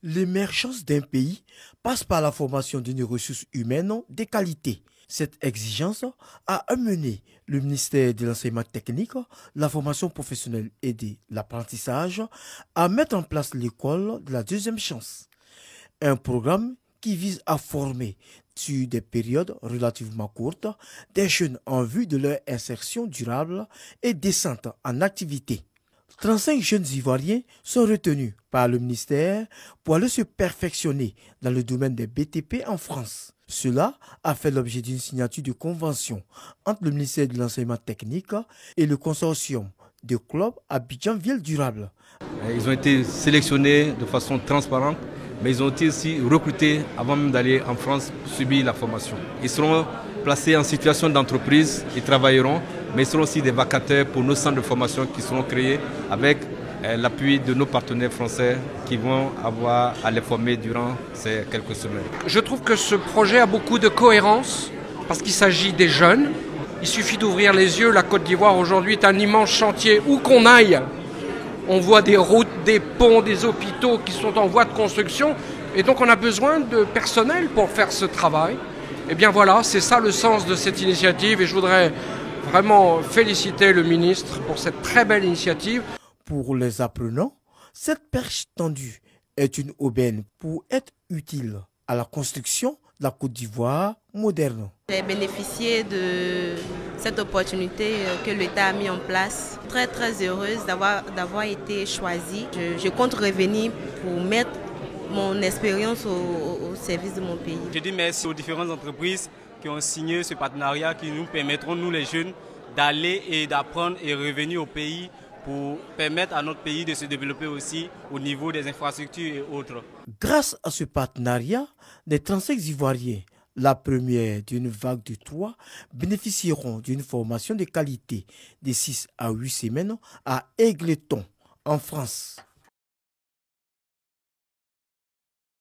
L'émergence d'un pays passe par la formation d'une ressource humaine de qualité. Cette exigence a amené le ministère de l'Enseignement technique, la formation professionnelle et de l'apprentissage à mettre en place l'école de la deuxième chance. Un programme qui vise à former sur des périodes relativement courtes des jeunes en vue de leur insertion durable et décente en activité. 35 jeunes Ivoiriens sont retenus par le ministère pour aller se perfectionner dans le domaine des BTP en France. Cela a fait l'objet d'une signature de convention entre le ministère de l'Enseignement technique et le consortium de clubs Abidjan Ville Durable. Ils ont été sélectionnés de façon transparente, mais ils ont été aussi recrutés avant même d'aller en France pour subir la formation. Ils seront placés en situation d'entreprise, ils travailleront, mais ils seront aussi des vacataires pour nos centres de formation qui seront créés avec l'appui de nos partenaires français qui vont avoir à les former durant ces quelques semaines. Je trouve que ce projet a beaucoup de cohérence parce qu'il s'agit des jeunes. Il suffit d'ouvrir les yeux. La Côte d'Ivoire aujourd'hui est un immense chantier. Où qu'on aille, on voit des routes, des ponts, des hôpitaux qui sont en voie de construction. Et donc on a besoin de personnel pour faire ce travail. Et bien voilà, c'est ça le sens de cette initiative. Et je voudrais vraiment féliciter le ministre pour cette très belle initiative. Pour les apprenants, cette perche tendue est une aubaine pour être utile à la construction de la Côte d'Ivoire moderne. J'ai bénéficié de cette opportunité que l'État a mis en place. Très heureuse d'avoir été choisie. Je compte revenir pour mettre mon expérience au service de mon pays. Je dis merci aux différentes entreprises qui ont signé ce partenariat qui nous permettront, nous les jeunes, d'aller et d'apprendre et revenir au pays pour permettre à notre pays de se développer aussi au niveau des infrastructures et autres. Grâce à ce partenariat, les 35 Ivoiriens, la première d'une vague de 3, bénéficieront d'une formation de qualité de 6 à 8 semaines à Égletons, en France.